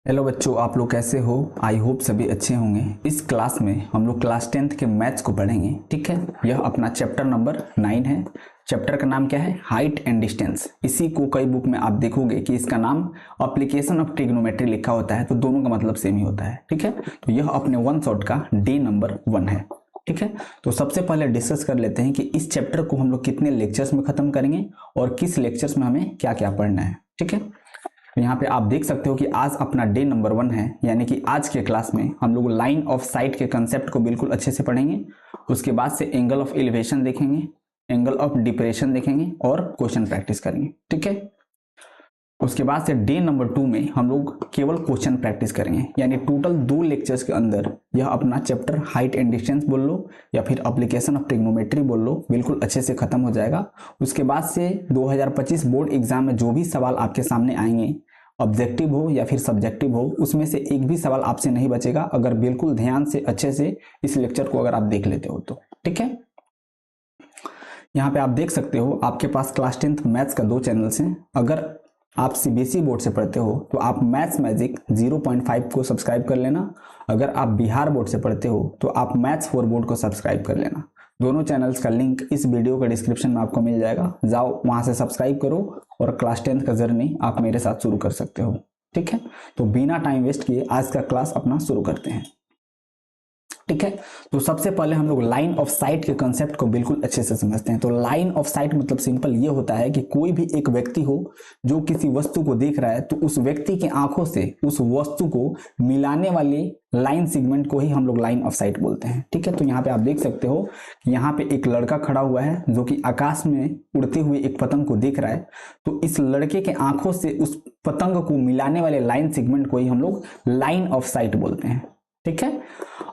Hello बच्चों, आप लोग कैसे हो? आई होप सभी अच्छे होंगे। इस क्लास में हम लोग क्लास 10th के मैथ्स को पढ़ेंगे। ठीक है, यह अपना चैप्टर नंबर 9 है। चैप्टर का नाम क्या है? Height and distance. इसी को कई बुक में आप देखोगे कि इसका नाम एप्लीकेशन ऑफ ट्रिग्नोमेट्री लिखा होता है, तो दोनों का मतलब सेम ही होता है। ठीक है, तो यह अपने वन शॉट का डे नंबर 1 है। ठीक है, तो सबसे पहले डिस्कस कर लेते हैं कि इस चैप्टर को हम लोग कितने लेक्चर्स में खत्म करेंगे और किस लेक्चर्स में हमें क्या क्या पढ़ना है। ठीक है, तो यहाँ पे आप देख सकते हो कि आज अपना डे नंबर 1 है, यानी कि आज के क्लास में हम लोग लाइन ऑफ साइट के कंसेप्ट को बिल्कुल अच्छे से पढ़ेंगे। उसके बाद से एंगल ऑफ एलिवेशन देखेंगे, एंगल ऑफ डिप्रेशन देखेंगे और क्वेश्चन प्रैक्टिस करेंगे। ठीक है, उसके बाद से डे नंबर 2 में हम लोग केवल क्वेश्चन प्रैक्टिस करेंगे, यानी टोटल 2 लेक्चर्स के अंदर यह अपना चैप्टर हाइट एंड डिस्टेंस बोल लो या फिर एप्लीकेशन ऑफ ट्रिग्नोमेट्री बोल लो, बिल्कुल अच्छे से खत्म हो जाएगा। उसके बाद से 2025 बोर्ड एग्जाम में जो भी सवाल आपके सामने आएंगे, ऑब्जेक्टिव हो या फिर सब्जेक्टिव हो, उसमें से एक भी सवाल आपसे नहीं बचेगा अगर बिल्कुल ध्यान से अच्छे से इस लेक्चर को अगर आप देख लेते हो तो। ठीक है, यहाँ पे आप देख सकते हो आपके पास क्लास 10th मैथ्स का 2 चैनल्स हैं। अगर आप सीबीएसई बोर्ड से पढ़ते हो तो आप मैथ्स मैजिक 0.5 को सब्सक्राइब कर लेना। अगर आप बिहार बोर्ड से पढ़ते हो तो आप मैथ्स 4 बोर्ड को सब्सक्राइब कर लेना। दोनों चैनल्स का लिंक इस वीडियो का डिस्क्रिप्शन में आपको मिल जाएगा, जाओ वहां से सब्सक्राइब करो और क्लास 10th का जर्नी आप मेरे साथ शुरू कर सकते हो। ठीक है, तो बिना टाइम वेस्ट किए आज का क्लास अपना शुरू करते हैं। ठीक है, तो सबसे पहले हम लोग लाइन ऑफ साइट के कंसेप्ट को बिल्कुल अच्छे से समझते हैं। तो लाइन ऑफ साइट मतलब सिंपल ये होता है कि कोई भी एक व्यक्ति हो जो किसी वस्तु को देख रहा है, तो उस व्यक्ति की आंखों से उस वस्तु को मिलाने वाली लाइन सेगमेंट को ही हम लोग लाइन ऑफ साइट बोलते हैं। ठीक है, तो यहाँ पे आप देख सकते हो कि यहाँ पे एक लड़का खड़ा हुआ है जो कि आकाश में उड़ते हुए एक पतंग को देख रहा है। तो इस लड़के के आंखों से उस पतंग को मिलाने वाले लाइन सेगमेंट को ही हम लोग लाइन ऑफ साइट बोलते हैं। ठीक है,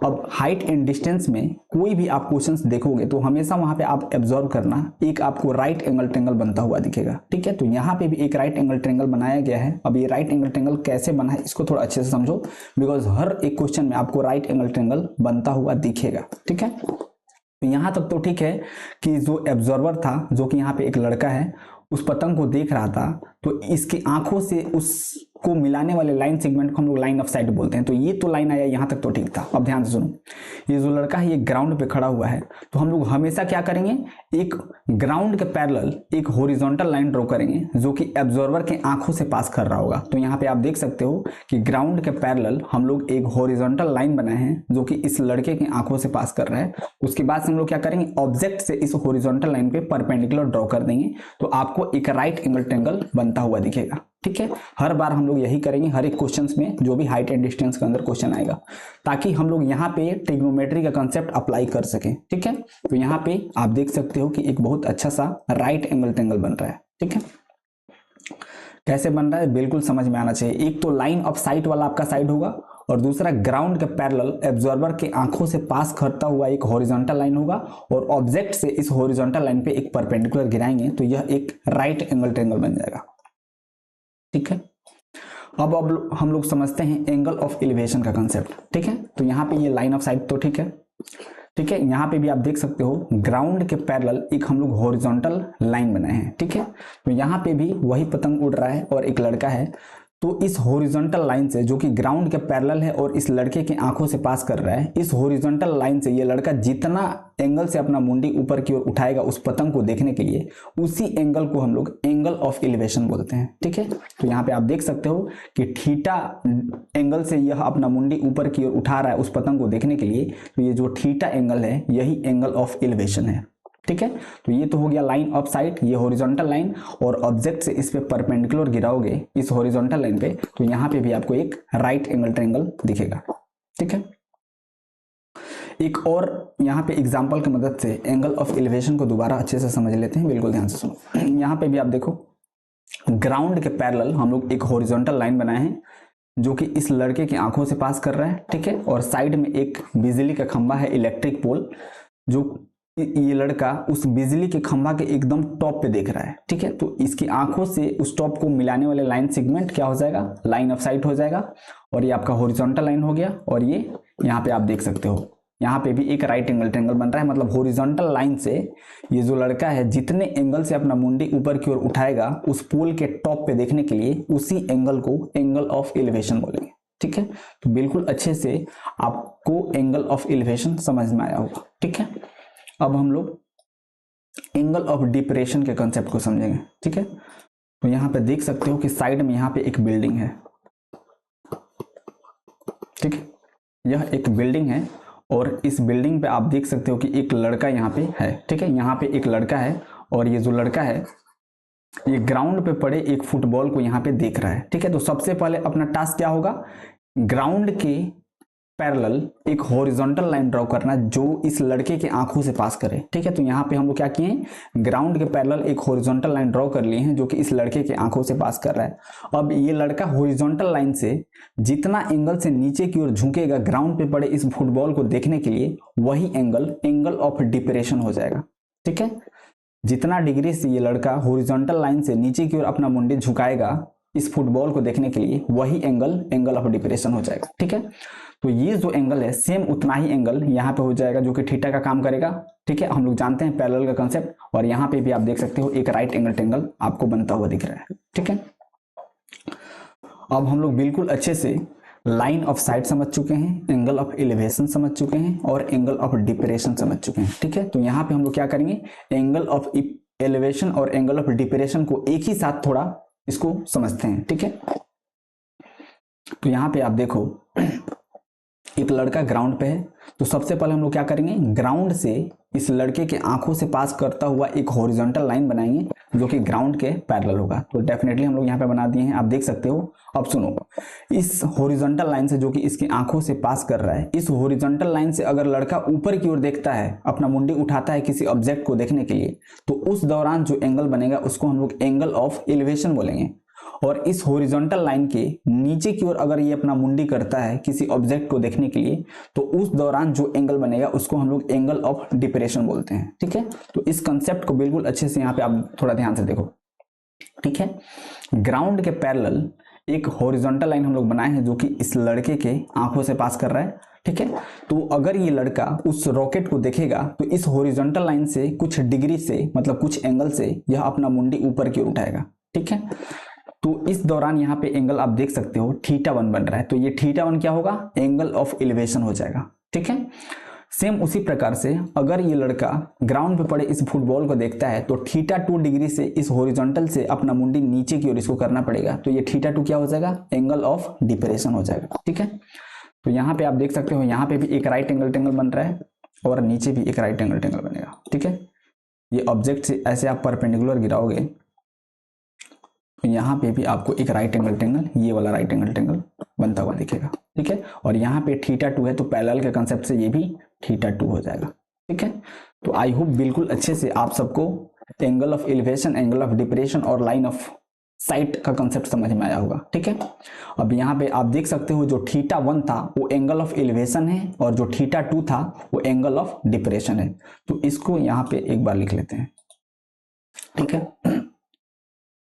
अब हाइट एंड डिस्टेंस में कोई भी आप क्वेश्चंस देखोगे तो हमेशा वहां पे आप ऑब्जर्व करना, एक आपको राइट एंगल ट्रायंगल बनता हुआ दिखेगा। ठीक है, तो यहाँ पे भी एक राइट एंगल ट्रायंगल बनाया गया है। अब ये राइट एंगल ट्रायंगल कैसे बना है इसको थोड़ा अच्छे से समझो, बिकॉज हर एक क्वेश्चन में आपको राइट एंगल ट्रायंगल बनता हुआ दिखेगा। ठीक है, तो यहां तक तो ठीक है कि जो ऑब्जर्वर था, जो कि यहाँ पे एक लड़का है, उस पतंग को देख रहा था, तो इसकी आंखों से उसको मिलाने वाले लाइन सेगमेंट को हम लोग लाइन ऑफ साइट बोलते हैं। तो ये तो लाइन आया, यहां तक तो ठीक था। अब ध्यान से सुनो, ये जो लड़का है ये ग्राउंड पे खड़ा हुआ है, तो हम लोग हमेशा क्या करेंगे, एक ग्राउंड के पैरेलल एक हॉरिजॉन्टल लाइन ड्रॉ करेंगे जो कि ऑब्जर्वर के आंखों से पास कर रहा होगा। तो यहाँ पे आप देख सकते हो कि ग्राउंड के पैरेलल हम लोग एक हॉरिजॉन्टल लाइन बनाए हैं जो कि इस लड़के की आंखों से पास कर रहा है। उसके बाद हम लोग क्या करेंगे, ऑब्जेक्ट से इस हॉरिजॉन्टल लाइन पे परपेंडिकुलर ड्रॉ कर देंगे, तो आपको एक राइट एंगल ट्रायंगल बनता हुआ दिखेगा। ठीक है, हर बार हम लोग यही करेंगे हर एक क्वेश्चंस में जो भी हाइट एंड डिस्टेंस के अंदर क्वेश्चन आएगा, ताकि हम लोग यहाँ पे ट्रिग्नोमेट्री का कंसेप्ट अप्लाई कर सकें। ठीक है, तो यहाँ पे आप देख सकते हो कि एक बहुत अच्छा सा राइट एंगल ट्रायंगल बन रहा है। ठीक है, कैसे बन रहा है बिल्कुल समझ में आना चाहिए। एक तो लाइन ऑफ साइट वाला आपका साइड होगा और दूसरा ग्राउंड के पैरेलल ऑब्जर्वर के आंखों से पास करता हुआ एक हॉरिजॉन्टल लाइन होगा, और ऑब्जेक्ट से इस हॉरिजॉन्टल लाइन पे एक परपेंडिकुलर गिराएंगे तो यह एक राइट एंगल ट्रायंगल बन जाएगा। ठीक है, अब हम लोग समझते हैं एंगल ऑफ एलिवेशन का कंसेप्ट। ठीक है, तो यहाँ पे ये लाइन ऑफ साइट तो ठीक है। ठीक है, यहाँ पे भी आप देख सकते हो ग्राउंड के पैरेलल एक हम लोग हॉरिजॉन्टल लाइन बनाए हैं। ठीक है, तो यहाँ पे भी वही पतंग उड़ रहा है और एक लड़का है, तो इस हॉरिजॉन्टल लाइन से जो कि ग्राउंड के पैरेलल है और इस लड़के की आंखों से पास कर रहा है, इस हॉरिजॉन्टल लाइन से ये लड़का जितना एंगल से अपना मुंडी ऊपर की ओर उठाएगा उस पतंग को देखने के लिए, उसी एंगल को हम लोग एंगल ऑफ एलिवेशन बोलते हैं। ठीक है, तो यहाँ पे आप देख सकते हो कि थीटा एंगल से यह अपना मुंडी ऊपर की ओर उठा रहा है उस पतंग को देखने के लिए, तो ये जो थीटा एंगल है यही एंगल ऑफ एलिवेशन है। ठीक है, तो ये तो हो गया लाइन ऑफ साइट, ये हॉरिजॉन्टल लाइन, और ऑब्जेक्ट से इस पे परपेंडिकुलर गिराओगे इस हॉरिजॉन्टल लाइन पे, तो यहाँ पे भी आपको एक राइट एंगल ट्रायंगल दिखेगा। ठीक है, एक और यहाँ पे एग्जांपल की मदद से एंगल ऑफ एलिवेशन को दोबारा अच्छे से समझ लेते हैं, बिल्कुल ध्यान से सुनो। यहाँ पे भी आप देखो ग्राउंड के पैरेलल हम लोग एक हॉरिजॉन्टल लाइन बनाए हैं जो कि इस लड़के की आंखों से पास कर रहा है। ठीक है, और साइड में एक बिजली का खंभा है, इलेक्ट्रिक पोल, जो ये लड़का उस बिजली के खंभा के एकदम टॉप पे देख रहा है। ठीक है, तो इसकी आंखों से उस टॉप को मिलाने वाले लाइन सेगमेंट क्या हो जाएगा, लाइन ऑफ साइट हो जाएगा, और ये आपका हॉरिजॉन्टल लाइन हो गया। और ये यहाँ पे आप देख सकते हो यहाँ पे भी एक राइट एंगल ट्रायंगल बन रहा है, मतलब हॉरिजॉन्टल लाइन से ये जो लड़का है जितने एंगल से अपना मुंडी ऊपर की ओर उठाएगा उस पोल के टॉप पे देखने के लिए, उसी एंगल को एंगल ऑफ एलिवेशन बोलेंगे। ठीक है। तो बिल्कुल अच्छे से आपको एंगल ऑफ एलिवेशन समझ में आया होगा, ठीक है। अब हम लोग एंगल ऑफ डिप्रेशन के कंसेप्ट को समझेंगे, ठीक है। तो यहाँ पे देख सकते हो कि साइड में यहाँ पे एक बिल्डिंग है, ठीक है। यह एक बिल्डिंग है और इस बिल्डिंग पे आप देख सकते हो कि एक लड़का यहाँ पे है, ठीक है। यहाँ पे एक लड़का है और ये जो लड़का है ये ग्राउंड पे पड़े एक फुटबॉल को यहाँ पे देख रहा है, ठीक है। तो सबसे पहले अपना टास्क क्या होगा, ग्राउंड के पैरेलल एक हॉरिजॉन्टल लाइन ड्रॉ करना जो इस लड़के के आंखों से पास करे, ठीक है। तो यहाँ पे हम लोग क्या किए हैं, ग्राउंड के पैरेलल एक हॉरिजॉन्टल लाइन ड्रॉ कर लिए हैं जो कि इस लड़के के आंखों से पास कर रहा है। अब ये लड़का हॉरिजॉन्टल लाइन से जितना एंगल से नीचे की ओर झुकेगा ग्राउंड पे पड़े इस फुटबॉल को देखने के लिए, वही एंगल ऑफ डिप्रेशन हो जाएगा, ठीक है। जितना डिग्री से ये लड़का हॉरिजॉन्टल लाइन से नीचे की ओर अपना मुंडी झुकाएगा इस फुटबॉल को देखने के लिए, वही एंगल ऑफ डिप्रेशन हो जाएगा, ठीक है। तो ये जो एंगल है सेम उतना ही एंगल यहाँ पे हो जाएगा जो कि थीटा का काम करेगा, ठीक है। हम लोग जानते हैं पैरेलल का कंसेप्ट, और यहाँ पे भी आप देख सकते हो एक राइट एंगल ट्रायंगल आपको बनता हुआ दिख रहा है, ठीक है। अब हम लोग बिल्कुल अच्छे से लाइन ऑफ साइट समझ चुके हैं, एंगल ऑफ एलिवेशन समझ चुके हैं और एंगल ऑफ डिप्रेशन समझ चुके हैं, ठीक है। तो यहाँ पे हम लोग क्या करेंगे, एंगल ऑफ एलिवेशन और एंगल ऑफ डिप्रेशन को एक ही साथ थोड़ा इसको समझते हैं, ठीक है। तो यहाँ पे आप देखो एक लड़का ग्राउंड पे है, तो सबसे पहले हम लोग क्या करेंगे, ग्राउंड से इस लड़के के आंखों से पास करता हुआ एक हॉरिजॉन्टल लाइन बनाएंगे जो कि ग्राउंड के पैरेलल होगा। तो डेफिनेटली हम लोग यहाँ पे बना दिए हैं, आप देख सकते हो। अब सुनो, इस हॉरिजॉन्टल लाइन से जो कि इसकी आंखों से पास कर रहा है, इस हॉरिजॉन्टल लाइन से अगर लड़का ऊपर की ओर देखता है, अपना मुंडी उठाता है किसी ऑब्जेक्ट को देखने के लिए, तो उस दौरान जो एंगल बनेगा उसको हम लोग एंगल ऑफ एलिवेशन बोलेंगे। और इस हॉरिजॉन्टल लाइन के नीचे की ओर अगर ये अपना मुंडी करता है किसी ऑब्जेक्ट को देखने के लिए, तो उस दौरान जो एंगल बनेगा उसको हम लोग एंगल ऑफ डिप्रेशन बोलते हैं, ठीक है। तो इस कंसेप्ट को बिल्कुल अच्छे से यहाँ पे आप थोड़ा ध्यान से देखो, ठीक है। ग्राउंड के पैरेलल एक हॉरिजॉन्टल लाइन हम लोग बनाए हैं जो कि इस लड़के के आंखों से पास कर रहा है, ठीक है। तो अगर ये लड़का उस रॉकेट को देखेगा तो इस हॉरिजॉन्टल लाइन से कुछ डिग्री से, मतलब कुछ एंगल से यह अपना मुंडी ऊपर की ओर उठाएगा, ठीक है। तो इस दौरान यहाँ पे एंगल आप देख सकते हो θ1 बन रहा है, तो ये θ1 क्या होगा, एंगल ऑफ एलिवेशन हो जाएगा, ठीक है। सेम उसी प्रकार से अगर ये लड़का ग्राउंड पे पड़े इस फुटबॉल को देखता है तो θ2 डिग्री से इस हॉरिजॉन्टल से अपना मुंडी नीचे की ओर इसको करना पड़ेगा, तो ये θ2 क्या हो जाएगा, एंगल ऑफ डिप्रेशन हो जाएगा, ठीक है। तो यहाँ पे आप देख सकते हो यहाँ पे भी एक राइट एंगल ट्रायंगल बन रहा है और नीचे भी एक राइट एंगल ट्रायंगल बनेगा, ठीक है। ये ऑब्जेक्ट से ऐसे आप परपेंडिकुलर गिराओगे, यहाँ पे भी आपको एक राइट एंगल ट्रायंगल, ये वाला राइट एंगल ट्रायंगल बनता हुआ दिखेगा, ठीक है। और यहाँ पे θ2 है तो पैरेलल के कंसेप्ट से ये भी θ2 हो जाएगा, ठीक है। तो आई होप बिल्कुल अच्छे से आप सबको angle of elevation, angle of depression और लाइन ऑफ साइट का कंसेप्ट समझ में आया होगा, ठीक है। अब यहाँ पे आप देख सकते हो जो θ1 था वो एंगल ऑफ एलिवेशन है और जो θ2 था वो एंगल ऑफ डिप्रेशन है। तो इसको यहाँ पे एक बार लिख लेते हैं, ठीक है।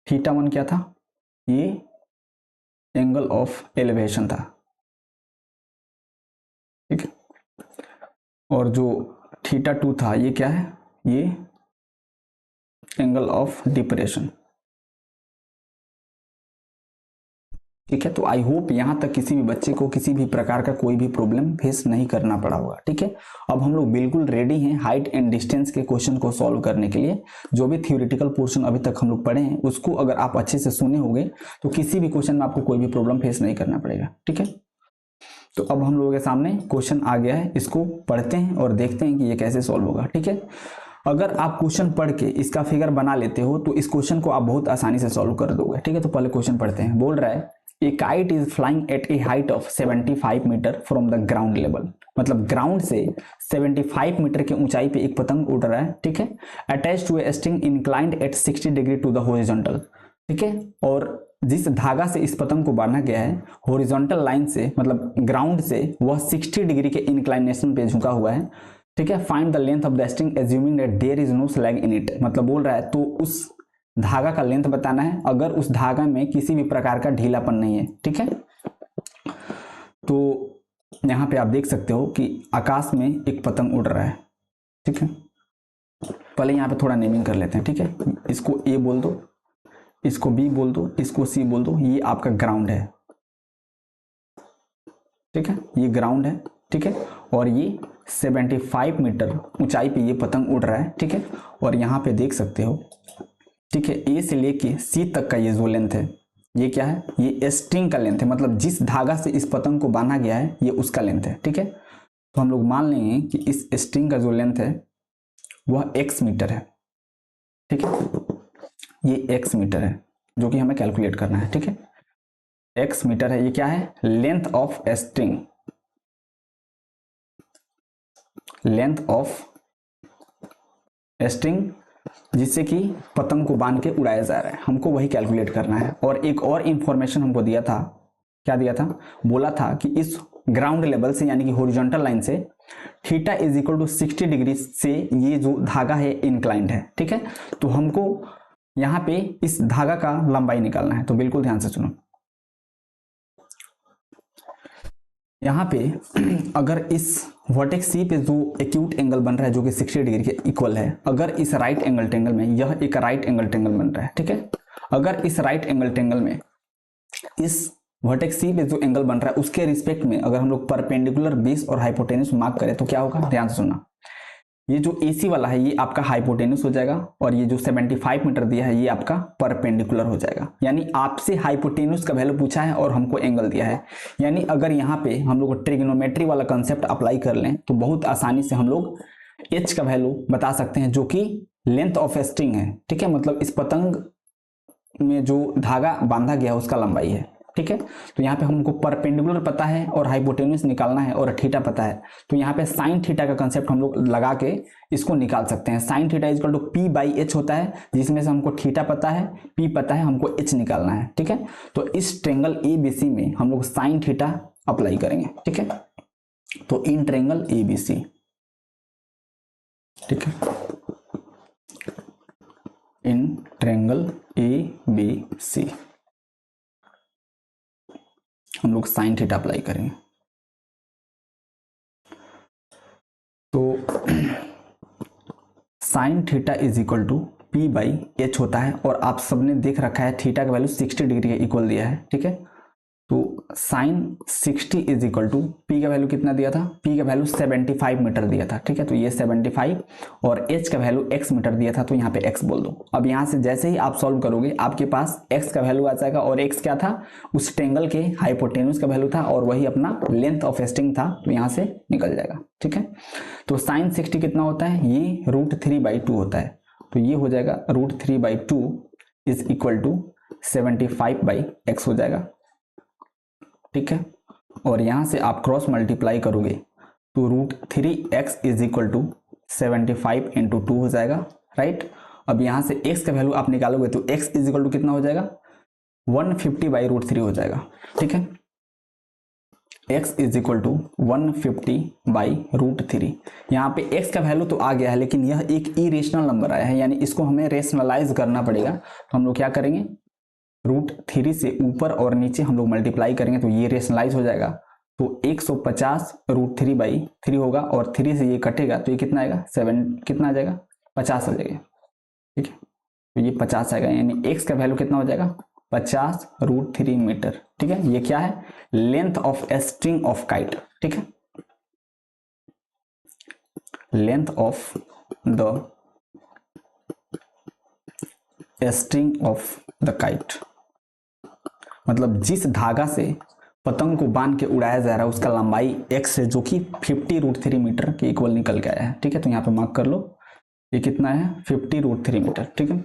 θ1 क्या था, ये एंगल ऑफ एलिवेशन था, ठीक है। और जो θ2 था ये क्या है, ये एंगल ऑफ डिप्रेशन, ठीक है। तो आई होप यहां तक किसी भी बच्चे को किसी भी प्रकार का कोई भी प्रॉब्लम फेस नहीं करना पड़ा होगा, ठीक है। अब हम लोग बिल्कुल रेडी हैं हाइट एंड डिस्टेंस के क्वेश्चन को सॉल्व करने के लिए। जो भी थ्योरेटिकल पोर्शन अभी तक हम लोग पढ़े हैं उसको अगर आप अच्छे से सुने होंगे तो किसी भी क्वेश्चन में आपको कोई भी प्रॉब्लम फेस नहीं करना पड़ेगा, ठीक है। तो अब हम लोगों के सामने क्वेश्चन आ गया है, इसको पढ़ते हैं और देखते हैं कि ये कैसे सॉल्व होगा, ठीक है। अगर आप क्वेश्चन पढ़ के इसका फिगर बना लेते हो तो इस क्वेश्चन को आप बहुत आसानी से सॉल्व कर दोगे, ठीक है। तो पहले क्वेश्चन पढ़ते हैं। बोल रहा है a kite is flying at a height of 75 metre from the ground level, मतलब ग्राउंड से 75 मीटर की ऊंचाई पे एक पतंग उड़ रहा है, ठीक है। Attach to a string inclined at 60 degree to the horizontal, ठीक है। और जिस धागा से इस पतंग को बांधा गया है हॉरिजॉन्टल लाइन से, मतलब ग्राउंड से, वह 60 डिग्री के इंक्लाइनेशन पे झुका हुआ है, ठीक है। Find the length of the string assuming that there is no slack in it, मतलब बोल रहा है तो उस धागा का लेंथ बताना है अगर उस धागा में किसी भी प्रकार का ढीलापन नहीं है, ठीक है। तो यहां पे आप देख सकते हो कि आकाश में एक पतंग उड़ रहा है, ठीक है। पहले यहां पे थोड़ा नेमिंग कर लेते हैं, ठीक है। इसको ए बोल दो, इसको बी बोल दो, इसको सी बोल दो, ये आपका ग्राउंड है, ठीक है, ये ग्राउंड है, ठीक है, और ये 75 मीटर ऊंचाई पे ये पतंग उड़ रहा है, ठीक है। और यहाँ पे देख सकते हो, ठीक है, ए से लेके सी तक का ये जो लेंथ है, ये क्या है, ये स्ट्रिंग का लेंथ है, मतलब जिस धागा से इस पतंग को बांधा गया है ये उसका लेंथ है, ठीक है। तो हम लोग मान लेंगे कि इस स्ट्रिंग का जो लेंथ है वह x मीटर है, ठीक है, ये x मीटर है जो कि हमें कैलकुलेट करना है, ठीक है। x मीटर है, ये क्या है, length of string, length of string जिससे कि पतंग को बांध के उड़ाया जा रहा है, हमको वही कैलकुलेट करना है। और एक और इंफॉर्मेशन हमको दिया था, क्या दिया था, बोला था कि इस ग्राउंड लेवल से यानी कि हॉरिजॉन्टल लाइन से theta is equal to 60 degree से ये जो धागा है इंक्लाइंड है, ठीक है। तो हमको यहाँ पे इस धागा का लंबाई निकालना है, तो बिल्कुल ध्यान से सुनो। यहाँ पे अगर इस वर्टेक्स सी पे जो एक्यूट एंगल बन रहा है जो कि 60 डिग्री के इक्वल है, अगर इस राइट एंगल ट्रेंगल में यह एक राइट एंगल ट्रेंगल बन रहा है, ठीक है, अगर इस राइट एंगल ट्रेंगल में इस वर्टेक्स सी पे जो एंगल बन रहा है उसके रिस्पेक्ट में अगर हम लोग परपेंडिकुलर बेस और हाइपोटेन्यूस मार्क करें तो क्या होगा, ध्यान से सुनना। ये जो AC वाला है ये आपका हाइपोटेन्यूस हो जाएगा और ये जो 75 मीटर दिया है ये आपका परपेंडिकुलर हो जाएगा। यानी आपसे हाइपोटेन्यूस का वैल्यू पूछा है और हमको एंगल दिया है, यानी अगर यहाँ पे हम लोग ट्रिग्नोमेट्री वाला कंसेप्ट अप्लाई कर लें तो बहुत आसानी से हम लोग H का वैल्यू बता सकते हैं जो कि लेंथ ऑफ स्ट्रिंग है, ठीक है, मतलब इस पतंग में जो धागा बांधा गया उसका लंबाई है, ठीक है। तो यहाँ पे हमको परपेंडिकुलर पता है और हाइपोटेन्यूस निकालना है और थीटा पता है, तो यहाँ पे साइन थीटा का कंसेप्ट हम लोग लगा के इसको निकाल सकते हैं। Sine theta equal to P by H होता है, जिसमें से हमको थीटा पता है, पी पता है, हमको एच निकालना है, ठीक है। तो इस ट्रेंगल ABC में हम लोग साइन थीटा अप्लाई करेंगे, ठीक है। तो इन ट्रेंगल ABC, ठीक है, इन ट्रेंगल ABC हम लोग साइन थीटा अप्लाई करेंगे। तो sine theta is equal to P by H होता है और आप सबने देख रखा है थीटा का वैल्यू 60 डिग्री के इक्वल दिया है, ठीक है। तो sine 60 is equal to P का वैल्यू कितना दिया था, पी का वैल्यू 75 मीटर दिया था, ठीक है। तो ये 75 और एच का वैल्यू x मीटर दिया था, तो यहाँ पे x बोल दो। अब यहाँ से जैसे ही आप सॉल्व करोगे आपके पास x का वैल्यू आ जाएगा और x क्या था, उस ट्रेंगल के हाइपोटेन्यूस का वैल्यू था और वही अपना लेंथ ऑफ स्ट्रिंग था, तो यहाँ से निकल जाएगा, ठीक है। तो साइन 60 कितना होता है, ये √3/2 होता है, तो ये हो जाएगा √3/2 इज इक्वल टू 75/x हो जाएगा, ठीक है। और यहां से आप क्रॉस मल्टीप्लाई करोगे तो √3x is equal to 75 into 2 हो जाएगा, राइट। अब यहां से x का वैल्यू आप निकालोगे तो x इज इक्वल टू कितना हो जाएगा, 150/√3 हो जाएगा, ठीक है। x is equal to 150/√3। यहाँ पे x का वैल्यू तो आ गया है लेकिन यह एक इरेशनल नंबर आया है, यानी इसको हमें रेशनलाइज करना पड़ेगा। तो हम लोग क्या करेंगे, √3 से ऊपर और नीचे हम लोग मल्टीप्लाई करेंगे तो ये रेशनलाइज हो जाएगा। तो 150 √3/3 होगा और 3 से ये कटेगा तो ये कितना आएगा, 7 कितना आ जाएगा, 50 हो जाएगा, ठीक है। तो ये 50 आएगा, यानी x का वैल्यू कितना हो जाएगा, 50 √3 मीटर, ठीक है। ये क्या है, length of string of kite, ठीक है, length of the string of the kite, मतलब जिस धागा से पतंग को बांध के उड़ाया जा रहा है उसका लंबाई x है जो कि 50√3 मीटर के इक्वल निकल के आया है, ठीक है। तो यहाँ पे मार्क कर लो, ये कितना है, 50√3 मीटर, ठीक है,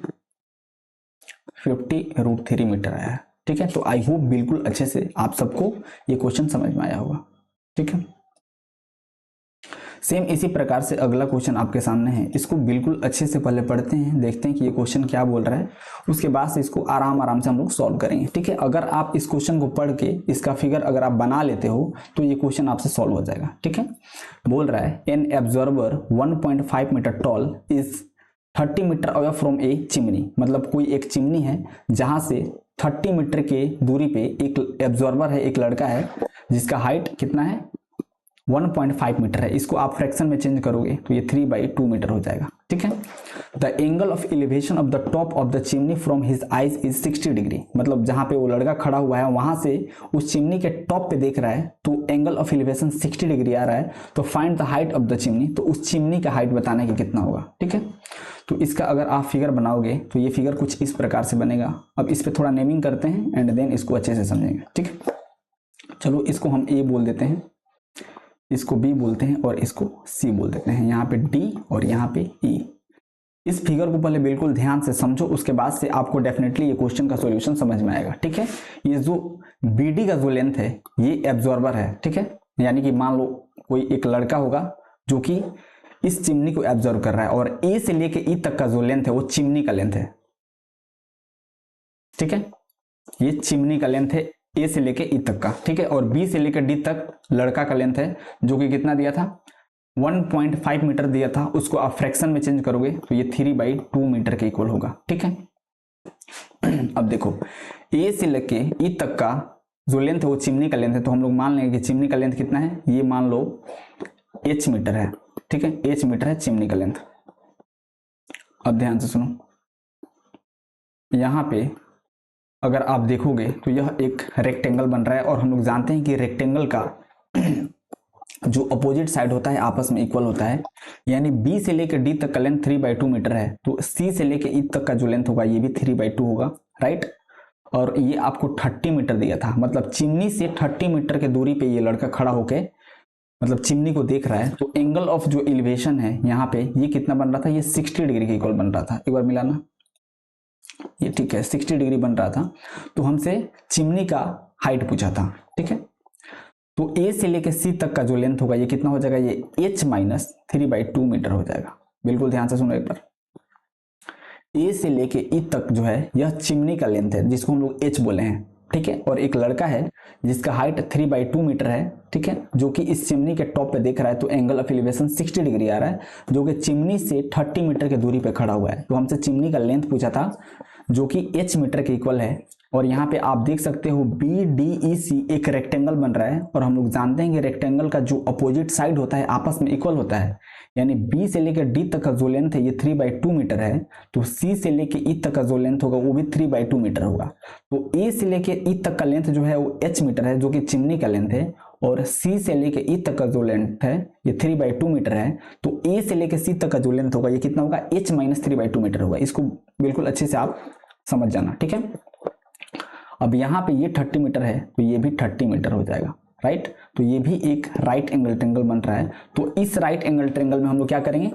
50√3 मीटर आया है, ठीक है। तो आई होप बिल्कुल अच्छे से आप सबको ये क्वेश्चन समझ में आया होगा, ठीक है। सेम इसी प्रकार से अगला क्वेश्चन आपके सामने है, इसको बिल्कुल अच्छे से पहले पढ़ते हैं, देखते हैं कि ये क्वेश्चन क्या बोल रहा है, उसके बाद से इसको आराम से हम लोग सॉल्व करेंगे, ठीक है। अगर आप इस क्वेश्चन को पढ़ के इसका फिगर अगर आप बना लेते हो तो ये क्वेश्चन आपसे सॉल्व हो जाएगा, ठीक है। बोल रहा है an absorber 1.5 metre tall is 30 metre away from a chimney, मतलब कोई एक चिमनी है जहां से 30 मीटर के दूरी पे एक एब्जॉर्बर है, एक लड़का है जिसका हाइट कितना है 1.5 मीटर है, इसको आप फ्रैक्शन में चेंज करोगे तो ये 3/2 मीटर हो जाएगा। ठीक है, the angle of elevation of the top of the chimney from his eyes is 60 degree. मतलब जहां पे वो लड़का खड़ा हुआ है वहां से उस चिमनी के टॉप पे देख रहा है तो एंगल ऑफ एलिवेशन 60 डिग्री आ रहा है। तो find the height of the chimney, तो उस चिमनी का हाइट बताना कि कितना होगा। ठीक है, तो इसका अगर आप फिगर बनाओगे तो ये फिगर कुछ इस प्रकार से बनेगा। अब इस पे थोड़ा नेमिंग करते हैं एंड देन इसको अच्छे से समझेंगे। ठीक है, चलो इसको हम ए बोल देते हैं, इसको बी बोलते हैं और इसको सी बोल देते हैं। यहाँ पे डी और यहाँ पे ई। इस फिगर को पहले बिल्कुल ध्यान से समझो, उसके बाद से आपको डेफिनेटली ये क्वेश्चन का सॉल्यूशन समझ में आएगा। ठीक है, ये जो बीडी का जो लेंथ है ये एब्जॉर्बर है। ठीक है, यानी कि मान लो कोई एक लड़का होगा जो कि इस चिमनी को एब्जॉर्व कर रहा है और ए से लेके ई तक का जो लेंथ है वो चिमनी का लेंथ है। ठीक है, ये चिमनी का लेंथ है ए से लेके ई तक का। ठीक है, और बी से लेकर डी तक लड़का का लेंथ है जो कि कितना दिया था 1.5 मीटर दिया था। उसको आप फ्रैक्शन में चेंज करोगे तो ये 3/2 मीटर के इक्वल होगा। ठीक है, अब देखो ए से लेके ई तक का जो लेंथ है वो चिमनी का लेंथ है, तो हम लोग मान लेंगे कि चिमनी का लेंथ कितना है, ये मान लो h मीटर है। ठीक है, h मीटर है चिमनी का लेंथ। अब ध्यान से सुनो, यहां पे अगर आप देखोगे तो यह एक रेक्टेंगल बन रहा है और हम लोग जानते हैं कि रेक्टेंगल का जो अपोजिट साइड होता है आपस में इक्वल होता है। यानी बी से लेकर डी तक का लेंथ 3/2 मीटर है, तो सी से लेकर ई तक का जो लेंथ होगा ये भी 3/2 होगा। राइट, और ये आपको 30 मीटर दिया था, मतलब चिमनी से 30 मीटर के दूरी पे ये लड़का खड़ा होके मतलब चिमनी को देख रहा है। तो एंगल ऑफ जो एलिवेशन है यहाँ पे ये कितना बन रहा था, ये 60 डिग्री के इक्वल बन रहा था। एक बार मिलाना, ये ठीक है 60 डिग्री बन रहा था। तो हमसे चिमनी का हाइट पूछा था। ठीक है, तो ए से लेके सी तक का जो लेंथ होगा ये कितना हो जाएगा, ये h माइनस 3/2 मीटर हो जाएगा। बिल्कुल ध्यान से सुनो एक बार, ए से लेके ई तक जो है यह चिमनी का लेंथ है जिसको हम लोग h बोले हैं। ठीक है, और एक लड़का है जिसका हाइट 3/2 मीटर है। ठीक है, जो कि इस चिमनी के टॉप पे देख रहा है, तो एंगल ऑफ एलिवेशन 60 डिग्री आ रहा है, जो कि चिमनी से 30 मीटर की दूरी पे खड़ा हुआ है। तो हमसे चिमनी का लेंथ पूछा था जो कि h मीटर के इक्वल है। और यहाँ पे आप देख सकते हो BDEC एक रेक्टेंगल बन रहा है और हम लोग जानते हैं कि रेक्टेंगल का जो अपोजिट साइड होता है आपस में इक्वल होता है। यानी B से लेकर D तक का जो लेंथ है ये 3/2 मीटर है, तो C से लेकर E तक का जो लेंथ होगा वो भी 3/2 मीटर होगा। तो A से लेकर E तक का लेंथ जो है वो h मीटर है जो कि चिमनी का लेंथ है, और C से लेकर E तक का जो लेंथ है ये 3/2 मीटर है। तो A से लेकर C तक का जो लेंथ होगा ये कितना होगा, h माइनस 3/2 मीटर होगा। इसको बिल्कुल अच्छे से आप समझ जाना। ठीक है, अब यहाँ पे ये 30 मीटर है तो ये भी 30 मीटर हो जाएगा। राइट, तो ये भी एक राइट एंगल ट्रायंगल बन रहा है। तो इस राइट एंगल ट्रायंगल में हम लोग क्या करेंगे,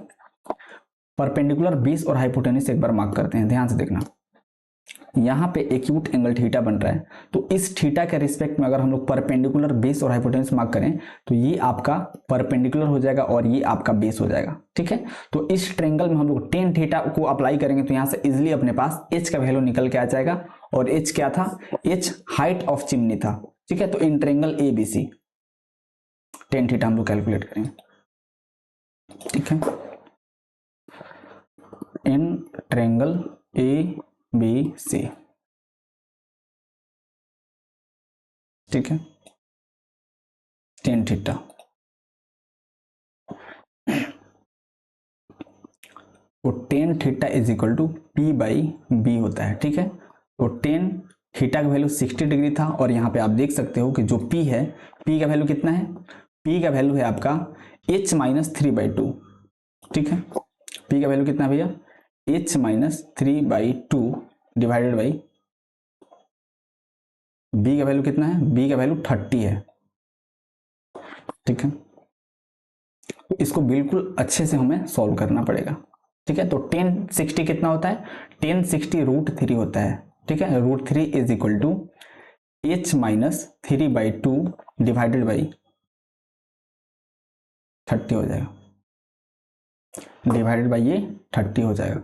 परपेंडिकुलर बेस और हाइपोटेन्यूज एक बार मार्क करते हैं। ध्यान से देखना, यहाँ पे एक्यूट एंगल थीटा बन रहा है, तो इस थीटा के रिस्पेक्ट में अगर हम लोग परपेंडिकुलर बेस और हाइपोटेन्यूज मार्क करें तो ये आपका परपेंडिकुलर हो जाएगा और ये आपका बेस हो जाएगा। ठीक है, तो इस ट्रायंगल में हम लोग टेन थीटा को अप्लाई करेंगे तो यहाँ से इजिली अपने पास h का वैल्यू निकल के आ जाएगा। और h क्या था, h हाइट ऑफ चिमनी था। ठीक है, तो in triangle ABC tan theta हम लोग कैलकुलेट करेंगे। ठीक है, इन ट्रायंगल ABC। ठीक है, टेन थीटा। तो tan theta is equal to P/B होता है। ठीक है, तो टेन थीटा का वैल्यू 60 डिग्री था और यहाँ पे आप देख सकते हो कि जो P है, P का वैल्यू कितना है, P का वैल्यू है आपका h माइनस 3/2। ठीक है, P का वैल्यू कितना है भैया, h minus 3/2 divided by B का वैल्यू कितना है, B का वैल्यू 30 है। ठीक है, इसको बिल्कुल अच्छे से हमें सॉल्व करना पड़ेगा। ठीक है, तो 1060 कितना होता है, 1060 √3 होता है। ठीक है, √3 is equal to h minus 3/2 divided by 30 हो जाएगा, डिवाइडेड बाई ये 30 हो जाएगा।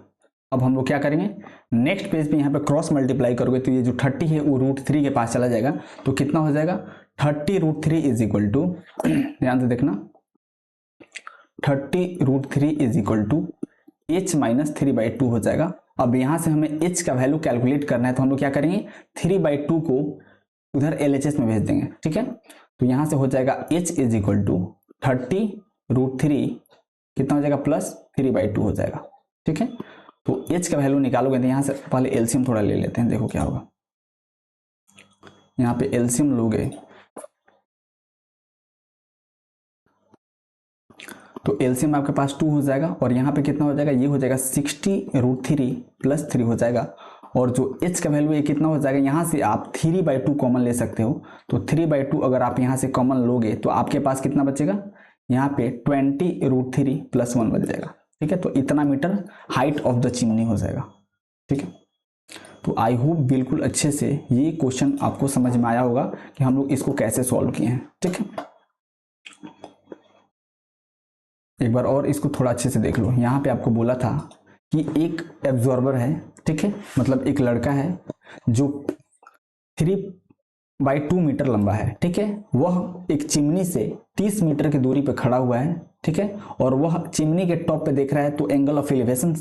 अब हम लोग क्या करेंगे, नेक्स्ट पेज पे यहाँ पे क्रॉस मल्टीप्लाई करोगे तो ये जो 30 है वो √3 के पास चला जाएगा, तो कितना हो जाएगा 30√3 इज इक्वल टू, ध्यान से देखना, 30√3 is equal to h minus 3/2 हो जाएगा। अब यहाँ से हमें h का वैल्यू कैलकुलेट करना है, तो हम लोग क्या करेंगे 3/2 को उधर LHS में भेज देंगे। ठीक है, तो यहाँ से हो जाएगा h इज इक्वल टू 30√3 कितना हो जाएगा प्लस 3/2 हो जाएगा। ठीक है, तो h का वैल्यू निकालोगे तो यहाँ से पहले एलसीएम थोड़ा ले लेते हैं, देखो क्या होगा। यहाँ पे एलसीएम लोगे तो एलसीएम आपके पास 2 हो जाएगा और यहाँ पे कितना हो जाएगा, ये हो जाएगा 60√3 प्लस 3 हो जाएगा। और जो h का वैल्यू ये कितना हो जाएगा, यहाँ से आप 3/2 कॉमन ले सकते हो। तो 3/2 अगर आप यहाँ से कॉमन लोगे तो आपके पास कितना बचेगा, यहाँ पे 20√3 प्लस 1 बच जाएगा। ठीक है, तो इतना metre height of the chimney हो जाएगा। ठीक है, तो आई होप बिल्कुल अच्छे से ये क्वेश्चन आपको समझ में आया होगा कि हम लोग इसको कैसे सॉल्व किए हैं। ठीक है, एक बार और इसको थोड़ा अच्छे से देख लो। यहाँ पे आपको बोला था कि एक एब्जॉर्बर है, ठीक है, मतलब एक लड़का है जो 3/2 मीटर लंबा है। ठीक है, वह एक चिमनी से 30 मीटर की दूरी पे खड़ा हुआ है। ठीक है, और वह चिमनी के टॉप पे देख रहा है तो एंगल ऑफ एलिवेशन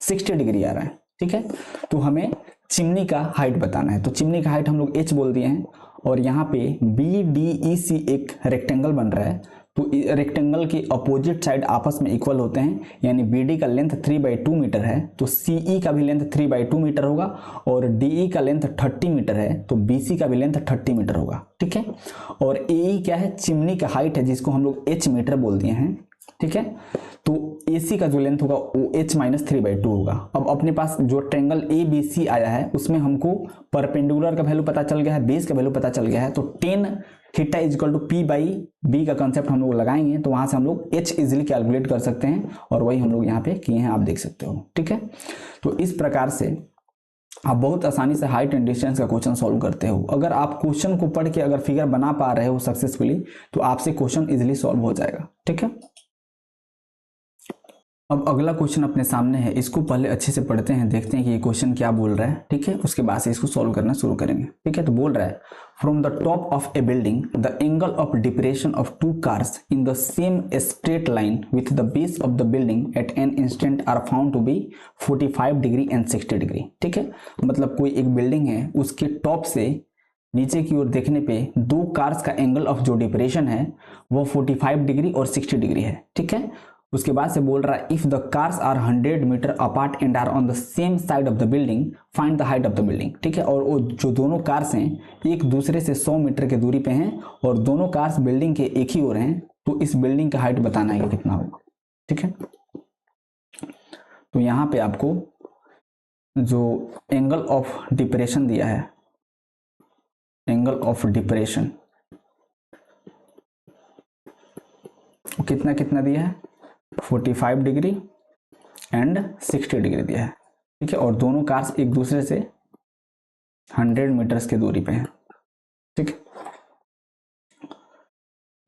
60 डिग्री आ रहा है। ठीक है, तो हमें चिमनी का हाइट बताना है। तो चिमनी का हाइट हम लोग h बोल दिए हैं और यहाँ पे BDEC एक रेक्टेंगल बन रहा है। तो रेक्टेंगल के अपोजिट साइड आपस में इक्वल होते हैं, यानी BD का लेंथ 3/2 मीटर है तो CE का भी लेंथ 3/2 मीटर होगा और DE का लेंथ 30 मीटर है तो BC का भी लेंथ 30 मीटर होगा। ठीक है, और AE क्या है, चिमनी का हाइट है जिसको हम लोग h मीटर बोल दिए हैं। ठीक है, तो AC का जो लेंथ होगा वो h-3/2 होगा। अब अपने पास जो ट्रायंगल ABC आया है उसमें हमको परपेंडिकुलर का वैल्यू पता चल गया है, बेस का वैल्यू पता चल गया है। तो tan थीटा = P/B का कंसेप्ट हम लोग लगाएंगे तो वहां से हम लोग h इजिली कैलकुलेट कर सकते हैं और वही हम लोग यहाँ पे किए हैं, आप देख सकते हो। ठीक है, तो इस प्रकार से आप बहुत आसानी से हाइट एंड डिस्टेंस का क्वेश्चन सॉल्व करते हो। अगर आप क्वेश्चन को पढ़ के अगर फिगर बना पा रहे हो सक्सेसफुली तो आपसे क्वेश्चन इजिली सॉल्व हो जाएगा। ठीक है, अब अगला क्वेश्चन अपने सामने है, इसको पहले अच्छे से पढ़ते हैं, देखते हैं कि ये क्वेश्चन क्या बोल रहा है। ठीक है, उसके बाद से इसको सॉल्व करना शुरू करेंगे। ठीक है, तो बोल रहा है from the top of a building the angle of depression of 2 cars in the same straight line with the base of the building at an instant are found to be 45 degree and 60 degree. ठीक है, मतलब कोई एक building है, उसके top से नीचे की ओर देखने पे 2 कार्स का एंगल ऑफ जो डिप्रेशन है वो 45 डिग्री और 60 डिग्री है। ठीक है, उसके बाद से बोल रहा है if the cars are 100 metres apart and are on the same side of the building find the height of the building. ठीक है, और वो जो दोनों कार्स हैं एक दूसरे से 100 मीटर की दूरी पे हैं और दोनों कार्स बिल्डिंग के एक ही ओर हैं, तो इस बिल्डिंग का हाइट बताना है कि कितना होगा। ठीक है, तो यहाँ पे आपको जो एंगल ऑफ डिप्रेशन दिया है, एंगल ऑफ डिप्रेशन कितना कितना दिया है, 45 डिग्री एंड 60 डिग्री दिया है। ठीक है, और दोनों कार्स एक दूसरे से 100 मीटर्स की दूरी पे हैं। ठीक है,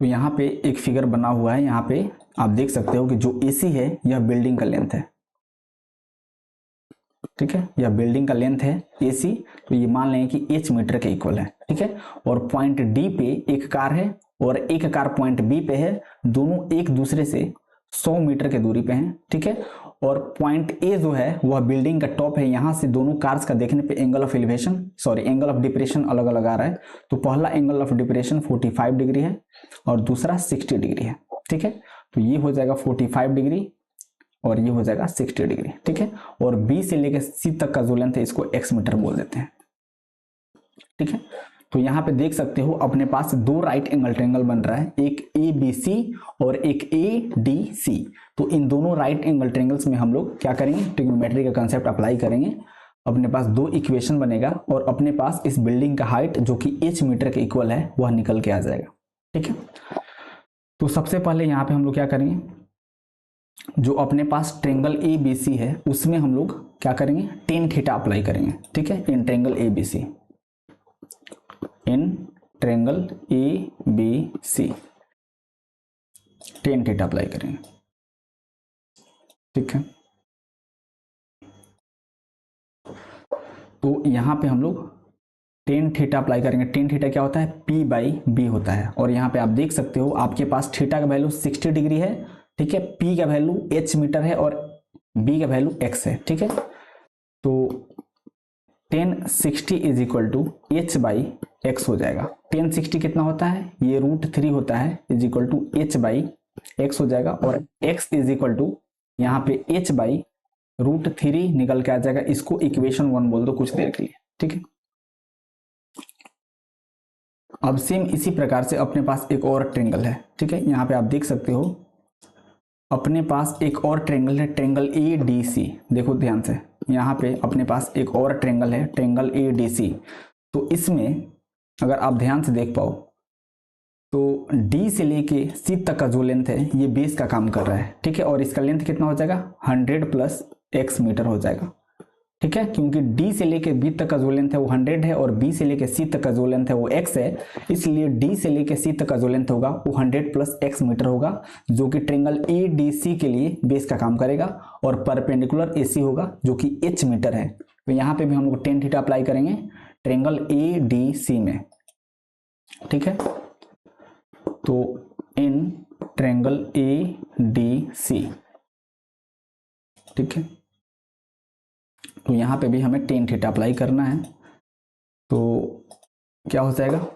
तो यहाँ पे एक फिगर बना हुआ है, यहाँ पे आप देख सकते हो कि जो AC है यह बिल्डिंग का लेंथ है। ठीक है, यह बिल्डिंग का लेंथ है AC, तो ये मान लेंगे कि h मीटर के इक्वल है। ठीक है, और पॉइंट D पे एक कार है और एक कार पॉइंट B पे है, दोनों एक दूसरे से 100 मीटर के दूरी पे हैं। ठीक है, और पॉइंट A जो है वह बिल्डिंग का टॉप है, यहां से दोनों कार्स का देखने पे angle of elevation angle of depression अलग अलग आ रहा है। तो पहला एंगल ऑफ डिप्रेशन 45 डिग्री है और दूसरा 60 डिग्री है। ठीक है, तो ये हो जाएगा 45 डिग्री और ये हो जाएगा 60 डिग्री। ठीक है, और B से लेकर C तक का जो लेंथ है इसको x मीटर बोल देते हैं। ठीक है, तो यहाँ पे देख सकते हो अपने पास 2 राइट एंगल ट्रायंगल बन रहा है, एक ABC और एक ADC। तो इन दोनों राइट एंगल ट्रायंगल्स में हम लोग क्या करेंगे, ट्रिग्नोमेट्री का कंसेप्ट अप्लाई करेंगे। अपने पास 2 इक्वेशन बनेगा और अपने पास इस बिल्डिंग का हाइट जो कि h मीटर के इक्वल है वह निकल के आ जाएगा। ठीक है, तो सबसे पहले यहाँ पे हम लोग क्या करेंगे, जो अपने पास ट्रायंगल ABC है उसमें हम लोग क्या करेंगे, tan थीटा अप्लाई करेंगे। ठीक है, in triangle ABC, in triangle ABC tan theta apply करेंगे। ठीक है, तो यहां पे हम लोग tan थीटा अप्लाई करेंगे। tan थीटा क्या होता है, P/B होता है, और यहाँ पे आप देख सकते हो आपके पास थीटा का वैल्यू 60 डिग्री है। ठीक है, P का वैल्यू h मीटर है और B का वैल्यू x है। ठीक है, तो tan 60 = h/x हो जाएगा। टेन 60 कितना होता है, ये √3 होता है, is equal to H by X हो जाएगा, और एक्स इज इक्वल टू यहाँ पे एच बाई √3 निकल के आ जाएगा। इसको इक्वेशन 1 बोल दो कुछ देर के लिए, ठीक है। अब सेम इसी प्रकार से अपने पास एक और ट्रेंगल है, ठीक है। यहाँ पे आप देख सकते हो अपने पास एक और ट्रेंगल है, ट्रेंगल ए डी सी। देखो ध्यान से, यहाँ पे अपने पास एक और ट्रेंगल है, ट्रेंगल ए डी सी। तो इसमें अगर आप ध्यान से देख पाओ तो डी से लेके सी तक का जो लेंथ है ये बेस का काम कर रहा है, ठीक है। और इसका लेंथ कितना हो जाएगा, 100 प्लस x मीटर हो जाएगा, ठीक है। क्योंकि डी से लेके बी तक का जो लेंथ है वो 100 है, और बी से लेके सी तक का जो लेंथ है वो x है, इसलिए डी से लेके सी तक का जो लेंथ होगा वो 100 प्लस x मीटर होगा, जो कि ट्रेंगल ए डी सी के लिए बेस का काम करेगा, और परपेंडिकुलर ए सी होगा जो कि h मीटर है। तो यहाँ पे भी हम लोग टेन थीटा अप्लाई करेंगे ट्रेंगल ए डी सी में, ठीक है। तो in triangle A D C, ठीक है, तो यहां पे भी हमें टेन थीटा अप्लाई करना है। तो क्या हो जाएगा,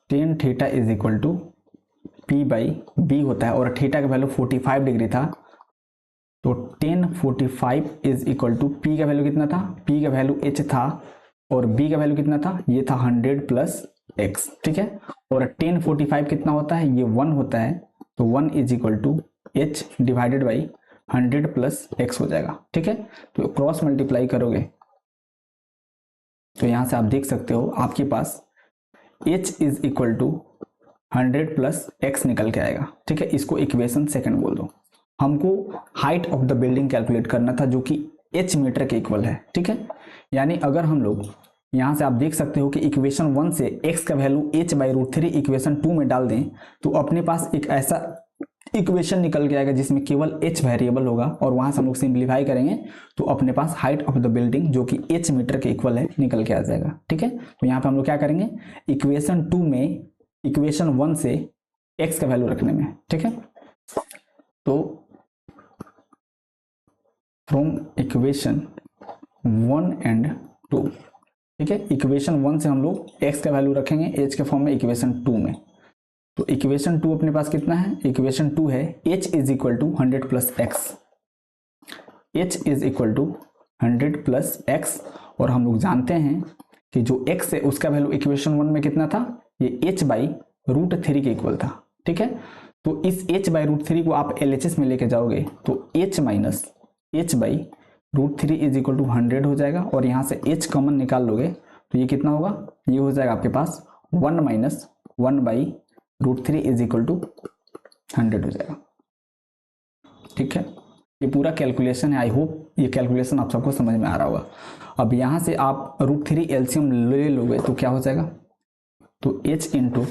tan theta is equal to P by B होता है, और थीटा का वैल्यू 45 डिग्री था, तो tan 45 is equal to P का वैल्यू कितना था, पी का वैल्यू एच था, और बी का वैल्यू कितना था, ये था 100 प्लस एक्स, ठीक है। और टेन 45 कितना होता है, ये 1 होता है, तो 1 is equal to H divided by 100 plus X हो जाएगा, ठीक है। तो क्रॉस मल्टीप्लाई करोगे तो यहां से आप देख सकते हो आपके पास h is equal to 100 plus X निकल के आएगा, ठीक है। इसको इक्वेशन सेकंड बोल दो। हमको height of the building calculate करना था जो कि h मीटर के इक्वल है, ठीक है। यानी अगर हम लोग यहां से आप देख सकते हो कि इक्वेशन 1 से x का वैल्यू h बाई √3 इक्वेशन 2 में डाल दें तो अपने पास एक ऐसा इक्वेशन निकल के आएगा जिसमें केवल h वेरिएबल होगा, और वहां से हम लोग सिंप्लीफाई करेंगे तो अपने पास हाइट ऑफ द बिल्डिंग जो कि h मीटर के इक्वल है निकल के आ जाएगा, ठीक है। तो यहाँ पे हम लोग क्या करेंगे, इक्वेशन 2 में इक्वेशन 1 से x का वैल्यू रखने में, ठीक है। तो फ्रॉम इक्वेशन 1 एंड 2, ठीक है, इक्वेशन 1 से हम लोग x का वैल्यू रखेंगे h के फॉर्म में इक्वेशन 2 में। तो इक्वेशन 2 अपने पास कितना है, इक्वेशन 2 है h is equal to 100 plus X, h is equal to 100 plus X, और हम लोग जानते हैं कि जो x है उसका वैल्यू इक्वेशन 1 में कितना था, ये h बाई √3 के इक्वल था, ठीक है। तो इस h बाई √3 को आप LHS में लेके जाओगे तो h minus h by √3 is equal to 100 हो जाएगा, और यहाँ से h कॉमन निकाल लोगे तो ये कितना होगा, ये हो जाएगा आपके पास 1 minus 1 by √3 is equal to 100 हो जाएगा, ठीक है। ये पूरा कैलकुलेशन है, आई होप ये कैलकुलेशन आप सबको समझ में आ रहा होगा। अब यहाँ से आप √3 एलसीएम ले लोगे तो क्या हो जाएगा, तो h इंटू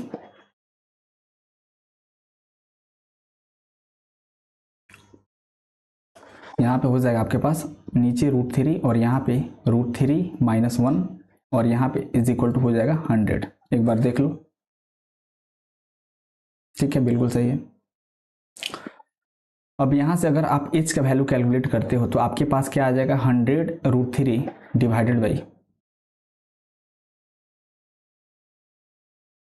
यहाँ पे हो जाएगा आपके पास नीचे √3 और यहाँ पे √3 माइनस 1 और यहाँ पे इज इक्वल टू हो जाएगा 100। एक बार देख लो, ठीक है, बिल्कुल सही है। अब यहाँ से अगर आप h का वैल्यू कैलकुलेट करते हो तो आपके पास क्या आ जाएगा, 100 √3 डिवाइडेड बाई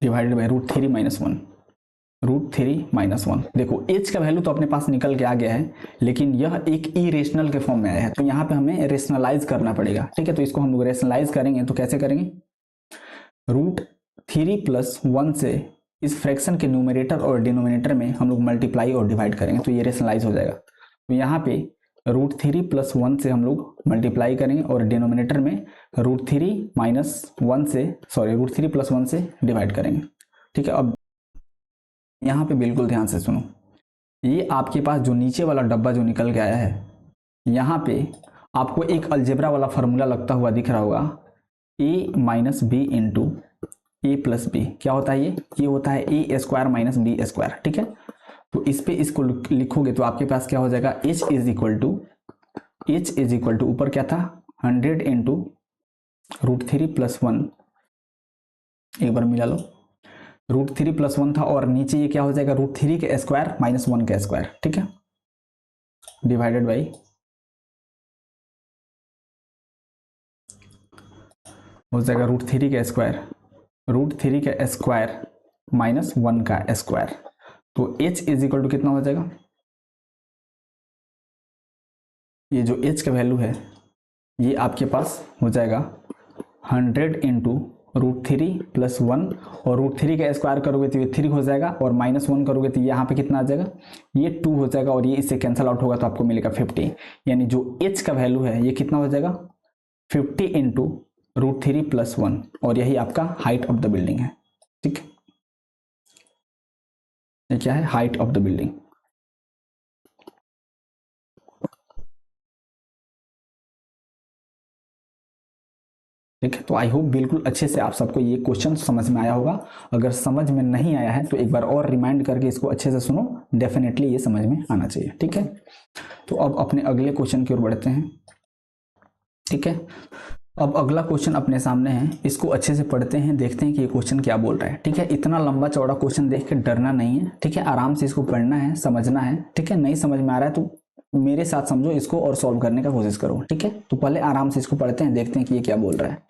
√3 माइनस 1, √3 माइनस 1। देखो h का वैल्यू तो अपने पास निकल के आ गया है, लेकिन यह एक इरेशनल के फॉर्म में आया है, तो यहाँ पे हमें रेशनलाइज करना पड़ेगा, ठीक है। तो इसको हम लोग रेशनलाइज करेंगे तो कैसे करेंगे, √3 प्लस 1 से इस फ्रैक्शन के न्यूमरेटर और डिनोमिनेटर में हम लोग मल्टीप्लाई और डिवाइड करेंगे तो ये रेशनलाइज हो जाएगा। तो यहाँ पे √3 प्लस 1 से हम लोग मल्टीप्लाई करेंगे और डिनोमिनेटर में √3 माइनस 1 से √3 प्लस 1 से डिवाइड करेंगे, ठीक है। अब यहाँ पे बिल्कुल ध्यान से सुनो, ये आपके पास जो नीचे वाला डब्बा जो निकल के आया है, यहाँ पे आपको एक अलजेब्रा वाला फॉर्मूला लगता हुआ दिख रहा होगा, a minus B into A plus B. क्या होता है ये होता है A square minus B square, ठीक है। तो इस पे इसको लिखोगे तो आपके पास क्या हो जाएगा, h इज इक्वल टू ऊपर क्या था 100 इंटू √3 प्लस 1, एक बार मिला लो, √3 प्लस 1 था और नीचे ये क्या हो जाएगा √3 के स्क्वायर माइनस 1 का स्क्वायर, ठीक है, डिवाइडेड बाई हो जाएगा √3 का स्क्वायर √3 का स्क्वायर माइनस 1 का स्क्वायर। तो h इज इक्वल टू कितना हो जाएगा, ये जो h का वैल्यू है ये आपके पास हो जाएगा 100 इंटू √3 प्लस 1, और √3 का स्क्वायर करोगे तो ये 3 हो जाएगा, और माइनस 1 करोगे तो यहाँ पे कितना आ जाएगा, ये 2 हो जाएगा, और ये इससे कैंसिल आउट होगा तो आपको मिलेगा 50। यानी जो h का वैल्यू है ये कितना हो जाएगा 50 इंटू √3 प्लस 1, और यही आपका हाइट ऑफ द बिल्डिंग है। ठीक है, ये क्या है, हाइट ऑफ द बिल्डिंग। ठीक है, तो आई होप बिल्कुल अच्छे से आप सबको ये क्वेश्चन समझ में आया होगा। अगर समझ में नहीं आया है तो एक बार और रिमाइंड करके इसको अच्छे से सुनो, डेफिनेटली ये समझ में आना चाहिए। ठीक है, तो अब अपने अगले क्वेश्चन की ओर बढ़ते हैं। ठीक है, अब अगला क्वेश्चन अपने सामने है, इसको अच्छे से पढ़ते हैं, देखते हैं कि ये क्वेश्चन क्या बोल रहा है। ठीक है, इतना लंबा चौड़ा क्वेश्चन देख के डरना नहीं है। ठीक है, आराम से इसको पढ़ना है, समझना है। ठीक है, नहीं समझ में आ रहा है तो मेरे साथ समझो इसको और सॉल्व करने का कोशिश करो। ठीक है, तो पहले आराम से इसको पढ़ते हैं, देखते हैं कि ये क्या बोल रहा है।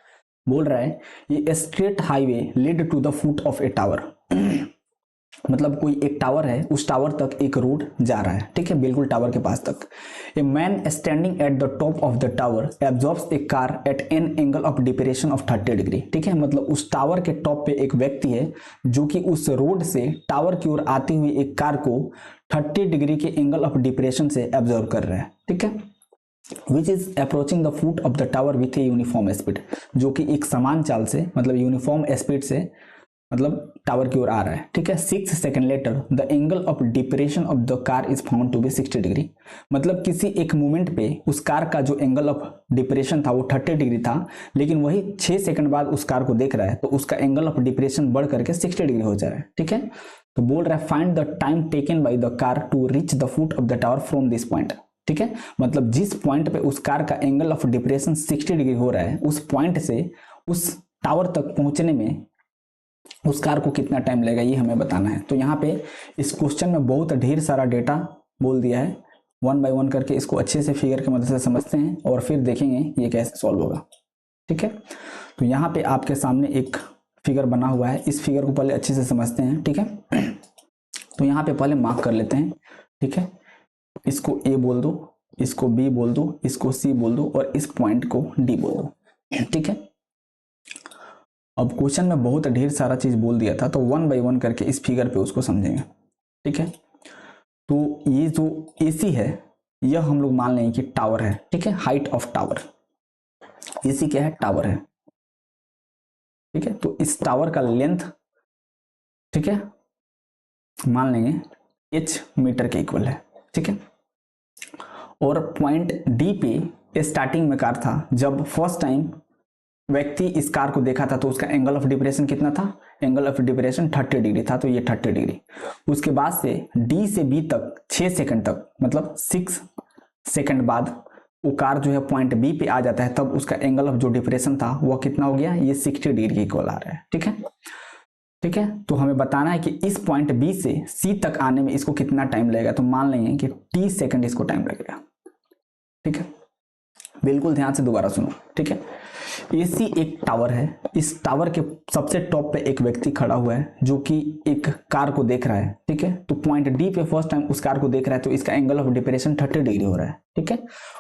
बोल रहा है ये straight highway lead to the foot of a tower. मतलब कोई एक टावर है, उस टावर तक एक रोड जा रहा है। ठीक है, बिल्कुल टावर के पास तक। A man standing at the top of the tower absorbs A car eight an angle of depression of 30 degree. ठीक है, मतलब उस टावर के टॉप पे एक व्यक्ति है जो कि उस रोड से टावर की ओर आती हुई एक कार को 30 डिग्री के एंगल ऑफ डिप्रेशन से एब्जॉर्ब कर रहा है। ठीक है, which is approaching the foot of the tower with a uniform speed, जो कि एक समान चाल से, मतलब यूनिफॉर्म स्पीड से, मतलब टावर की ओर आ रहा है। ठीक है, 6 second later the angle of depression of the car is found to be 60 degree. मतलब किसी एक मोमेंट पे उस कार का जो एंगल ऑफ डिप्रेशन था वो 30 डिग्री था, लेकिन वही 6 सेकंड बाद उस कार को देख रहा है तो उसका एंगल ऑफ डिप्रेशन बढ़ करके 60 डिग्री हो जा रहा है। ठीक है, तो बोल रहा है find the time taken by the car to reach the foot of the tower from this point. ठीक है, मतलब जिस पॉइंट पे उस कार का एंगल ऑफ डिप्रेशन 60 डिग्री हो रहा है, उस पॉइंट से उस टावर तक पहुंचने में उस कार को कितना टाइम लगेगा ये हमें बताना है। तो यहाँ पे इस क्वेश्चन में बहुत ढेर सारा डेटा बोल दिया है, 1 बाय 1 करके इसको अच्छे से फिगर की मदद से समझते हैं और फिर देखेंगे ये कैसे सॉल्व होगा। ठीक है, तो यहाँ पे आपके सामने एक फिगर बना हुआ है, इस फिगर को पहले अच्छे से समझते हैं। ठीक है, तो यहाँ पे पहले मार्क कर लेते हैं। ठीक है, इसको ए बोल दो, इसको बी बोल दो, इसको सी बोल दो और इस पॉइंट को डी बोल दो। ठीक है, अब क्वेश्चन में बहुत ढेर सारा चीज बोल दिया था तो 1 बाय 1 करके इस फिगर पे उसको समझेंगे। ठीक है, तो ये जो एसी है यह हम लोग मान लेंगे कि टावर है। ठीक है, हाइट ऑफ टावर, एसी क्या है, टावर है। ठीक है, तो इस टावर का लेंथ, ठीक है, मान लेंगे h मीटर के इक्वल है। ठीक है, और पॉइंट डी पे स्टार्टिंग में कार था, जब फर्स्ट टाइम व्यक्ति इस कार को देखा था तो उसका एंगल ऑफ डिप्रेशन कितना था, एंगल ऑफ डिप्रेशन 30 डिग्री था, तो ये 30 डिग्री। उसके बाद से डी से बी तक 6 सेकंड तक, मतलब 6 सेकंड बाद वो कार जो है पॉइंट बी पे आ जाता है, तब उसका एंगल ऑफ जो डिप्रेशन था वो कितना हो गया, ये 60 डिग्री के इक्वल आ रहा है। ठीक है, ठीक है, तो हमें बताना है कि इस पॉइंट बी से सी तक आने में इसको कितना टाइम लगेगा, तो मान लेंगे कि t सेकंड इसको टाइम लगेगा। ठीक है, बिल्कुल ध्यान से दोबारा सुनो। ठीक है, एसी एक टावर है, इस टावर के सबसे टॉप पे एक व्यक्ति खड़ा हुआ है जो कि एक कार को देख रहा है। ठीक है, तो पॉइंट डी पे फर्स्ट टाइम उस कार को देख रहा है तो इसका एंगल ऑफ डिप्रेशन 30 डिग्री हो रहा है। ठीक है,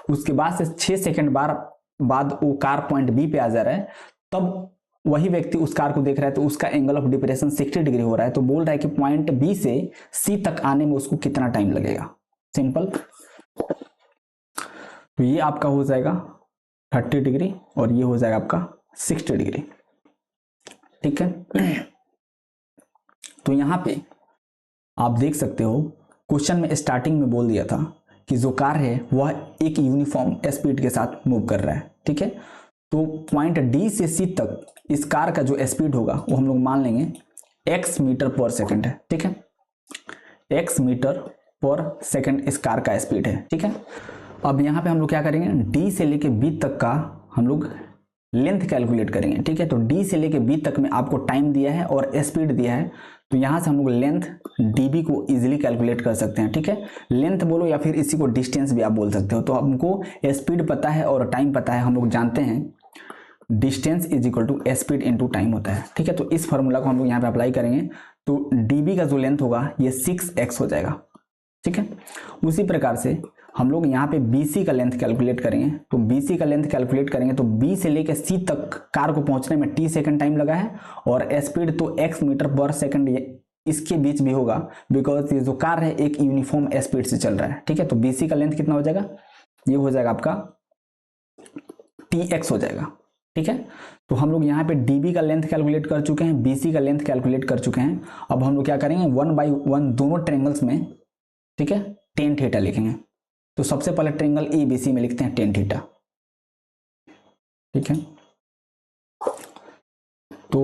उसके बाद से 6 सेकंड बाद वो कार पॉइंट बी पे आ जा रहा है, तब वही व्यक्ति उस कार को देख रहा है तो उसका एंगल ऑफ डिप्रेशन 60 डिग्री हो रहा है। तो बोल रहा है कि पॉइंट बी से सी तक आने में उसको कितना टाइम लगेगा। सिंपल, तो ये आपका हो जाएगा 30 डिग्री और ये हो जाएगा आपका 60 डिग्री। ठीक है, तो यहां पे आप देख सकते हो क्वेश्चन में स्टार्टिंग में बोल दिया था कि जो कार है वह एक यूनिफॉर्म स्पीड के साथ मूव कर रहा है। ठीक है, तो पॉइंट डी से सी तक इस कार का जो स्पीड होगा वो हम लोग मान लेंगे x मीटर पर सेकंड है। ठीक है, x मीटर पर सेकंड इस कार का स्पीड है। ठीक है, अब यहाँ पे हम लोग क्या करेंगे, d से लेके b तक का हम लोग लेंथ कैलकुलेट करेंगे। ठीक है, तो d से लेके b तक में आपको टाइम दिया है और स्पीड दिया है, तो यहाँ से हम लोग लेंथ db को इजीली कैलकुलेट कर सकते हैं। ठीक है, लेंथ बोलो या फिर इसी को डिस्टेंस भी आप बोल सकते हो। तो हमको स्पीड पता है और टाइम पता है, हम लोग जानते हैं distance is equal to speed into time होता है। ठीक है, तो इस फॉर्मूला को हम लोग यहाँ पे अप्लाई करेंगे तो dB का जो लेंथ होगा ये 6x हो जाएगा। ठीक है, उसी प्रकार से हम लोग यहाँ पे BC का लेंथ कैलकुलेट करेंगे, तो BC का लेंथ कैलकुलेट करेंगे तो B से लेकर C तक कार को पहुंचने में t सेकंड टाइम लगा है, और स्पीड तो x मीटर पर सेकंड इसके बीच भी होगा, बिकॉज ये जो कार है एक यूनिफॉर्म स्पीड से चल रहा है। ठीक है, तो BC का लेंथ कितना हो जाएगा, ये हो जाएगा आपका tx हो जाएगा। ठीक है, तो हम लोग यहाँ पे dB का लेंथ कैलकुलेट कर चुके हैं, BC का लेंथ कैलकुलेट कर चुके हैं। अब हम लोग क्या करेंगे, 1/1 दोनों ट्रायंगल्स में, ठीक है, tan थीटा लिखेंगे। तो सबसे पहले ट्रायंगल ABC में लिखते हैं tan थीटा। ठीक है, तो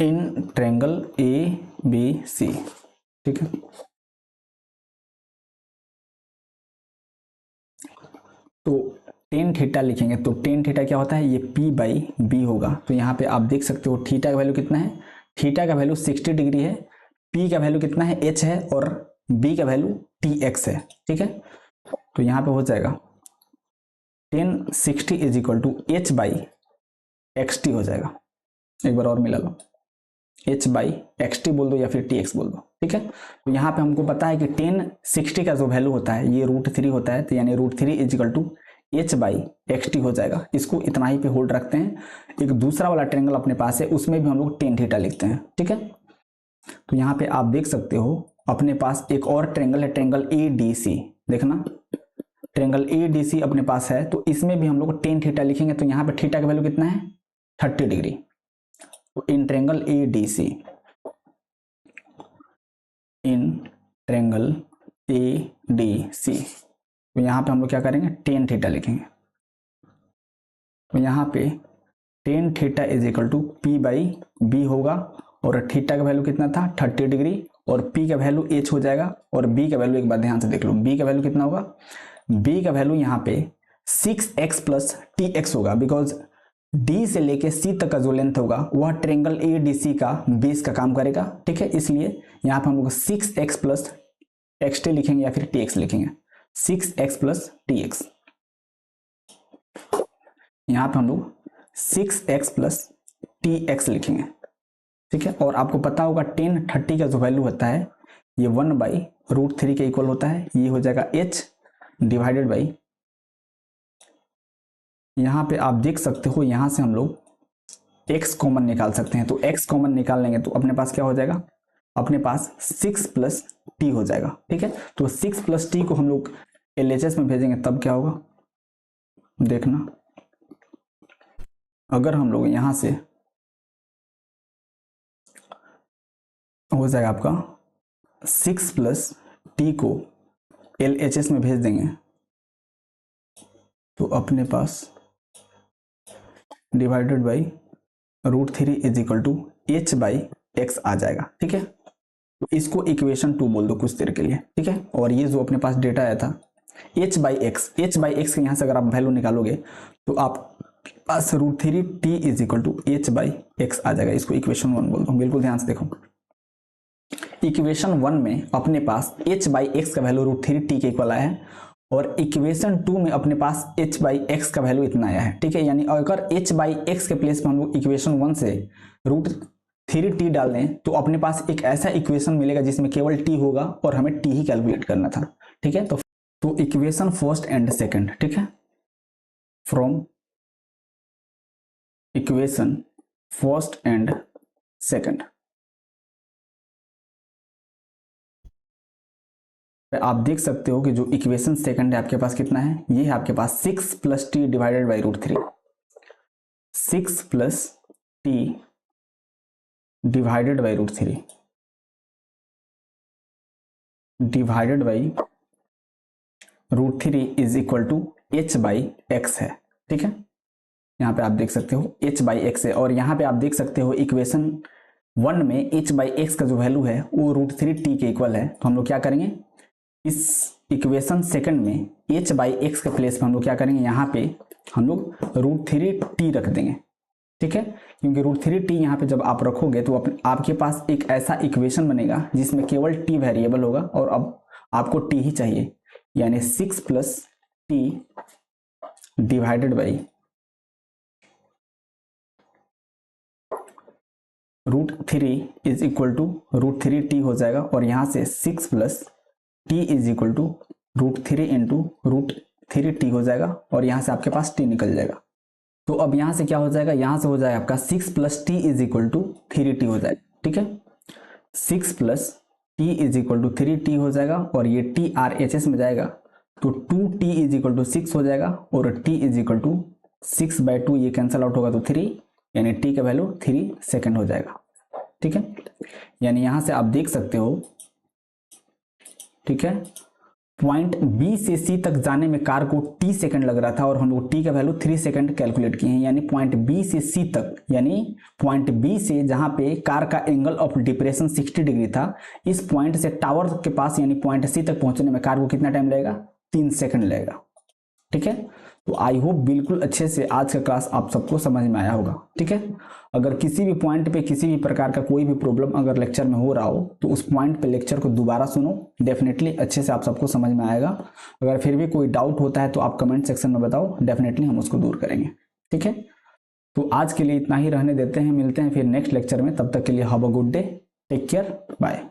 इन ट्रायंगल ABC, ठीक है, तो tan थीटा लिखेंगे तो tan थीटा क्या होता है, ये P/B होगा। तो यहाँ पे आप देख सकते हो थीटा का वैल्यू कितना है, थीटा का वैल्यू 60 डिग्री है, P का वैल्यू कितना है, H है, और B का वैल्यू TX है। ठीक है, तो यहाँ पे हो जाएगा tan 60 is equal to H/XT हो जाएगा। एक बार और मिला लो, H/XT बोल दो या फिर TX बोल दो। ठीक है, तो यहाँ पे हमको पता है कि tan 60 का जो वैल्यू होता है ये √3 होता है, तो यानी √3 इज इक्वल टू H/XT हो जाएगा। इसको इतना ही पे होल्ड रखते हैं। एक दूसरा वाला ट्रायंगल अपने पास है, उसमें भी हम लोग tan थीटा लिखते हैं। ठीक है, तो यहाँ पे आप देख सकते हो अपने पास एक और ट्रायंगल है, ट्रायंगल ADC। देखना, ट्रायंगल ADC अपने पास है, तो इसमें भी हम लोग tan थीटा लिखेंगे। तो यहाँ पे थीटा का वैल्यू कितना है, 30 डिग्री। तो in triangle ADC, in triangle ADC, तो यहाँ पे हम लोग क्या करेंगे, tan थीटा लिखेंगे। तो यहाँ पे tan theta is equal to P/B होगा, और थीटा का वैल्यू कितना था, 30 डिग्री, और P का वैल्यू H हो जाएगा, और B का वैल्यू एक बार ध्यान से देख लो, B का वैल्यू कितना होगा, B का वैल्यू यहाँ पे 6x प्लस TX होगा, बिकॉज D से लेके C तक का जो लेंथ होगा वह ट्रायंगल ADC का बेस का काम करेगा। ठीक है, इसलिए यहाँ पे हम लोग 6x प्लस XT लिखेंगे या फिर TX लिखेंगे, 6x प्लस TX। यहाँ पे हम लोग 6x प्लस TX लिखेंगे। ठीक है, और आपको पता होगा tan 30 का जो वैल्यू होता है ये 1/√3 के इक्वल होता है, ये हो जाएगा H डिवाइडेड बाई, यहाँ पे आप देख सकते हो यहाँ से हम लोग x कॉमन निकाल सकते हैं। तो x कॉमन निकाल लेंगे तो अपने पास क्या हो जाएगा, अपने पास 6 प्लस t हो जाएगा। ठीक है, तो 6 प्लस t को हम लोग LHS में भेजेंगे तब क्या होगा, देखना, अगर हम लोग यहां से हो जाएगा आपका 6 प्लस t को LHS में भेज देंगे तो अपने पास divided by √3 is equal to H/X आ जाएगा। ठीक है, तो इसको इक्वेशन 2 बोल दो कुछ देर के लिए। ठीक है, और ये जो अपने पास डेटा आया था H/X के यहाँ से अगर आप वैल्यू निकालोगे तो आप पास √3t is equal to H/X आ जाएगा। इसको इक्वेशन 1 बोल दो। बिल्कुल ध्यान से देखो, इक्वेशन 1 में अपने पास H/X का वैल्यू √3t के इक्वल आया है, और इक्वेशन 2 में अपने पास H/X का वैल्यू इतना आया है। ठीक है, यानी अगर H/X के प्लेस में हम लोग इक्वेशन 1 से √3t डाल दें तो अपने पास एक ऐसा इक्वेशन मिलेगा जिसमें केवल t होगा, और हमें t ही कैलकुलेट करना था। ठीक है, तो इक्वेशन फर्स्ट एंड सेकंड, ठीक है, from equation first and second आप देख सकते हो कि जो इक्वेशन सेकंड है आपके पास कितना है, ये है आपके पास 6 plus T divided by √3, 6 plus T divided by √3 divided by √3 is equal to H/X है। ठीक है, यहाँ पे आप देख सकते हो H/X है, और यहाँ पे आप देख सकते हो इक्वेशन 1 में H/X का जो वैल्यू है वो √3t के इक्वल है। तो हम लोग क्या करेंगे, इस इक्वेशन सेकंड में H/X के प्लेस में हम लोग क्या करेंगे, यहाँ पे हम लोग √3t रख देंगे। ठीक है, क्योंकि √3t यहाँ पे जब आप रखोगे तो आपके पास एक ऐसा इक्वेशन बनेगा जिसमें केवल t वेरिएबल होगा, और अब आपको t ही चाहिए, यानी 6 plus T divided by √3 is equal to √3t हो जाएगा, और यहाँ से 6 plus t is equal to √3 into √3t हो जाएगा, और यहाँ से आपके पास t निकल जाएगा। तो अब यहाँ से क्या हो जाएगा, यहाँ से हो जाएगा आपका 6 plus T is equal to 3t हो जाएगा। ठीक है, 6 plus T is equal to 3t हो जाएगा, और ये t RHS में जाएगा तो 2t इज इक्वल टू 6 हो जाएगा, और t इज इक्वल टू 6/2 ये कैंसल आउट होगा तो 3, यानी t का वैल्यू 3 सेकेंड हो जाएगा। ठीक है, यानी यहाँ से आप देख सकते हो, ठीक है, पॉइंट बी से सी तक जाने में कार को t सेकंड लग रहा था, और हम लोग t का वैल्यू 3 सेकंड कैलकुलेट किए हैं, यानी पॉइंट बी से सी तक, यानी पॉइंट बी से जहां पे कार का एंगल ऑफ डिप्रेशन 60 डिग्री था, इस पॉइंट से टावर के पास यानी पॉइंट सी तक पहुंचने में कार को कितना टाइम लगेगा, 3 सेकंड लगेगा। ठीक है, तो आई होप बिल्कुल अच्छे से आज का क्लास आप सबको समझ में आया होगा। ठीक है, अगर किसी भी पॉइंट पे किसी भी प्रकार का कोई भी प्रॉब्लम अगर लेक्चर में हो रहा हो तो उस पॉइंट पे लेक्चर को दोबारा सुनो, डेफिनेटली अच्छे से आप सबको समझ में आएगा। अगर फिर भी कोई डाउट होता है तो आप कमेंट सेक्शन में बताओ, डेफिनेटली हम उसको दूर करेंगे। ठीक है, तो आज के लिए इतना ही रहने देते हैं, मिलते हैं फिर नेक्स्ट लेक्चर में, तब तक के लिए have a good day, take care, bye.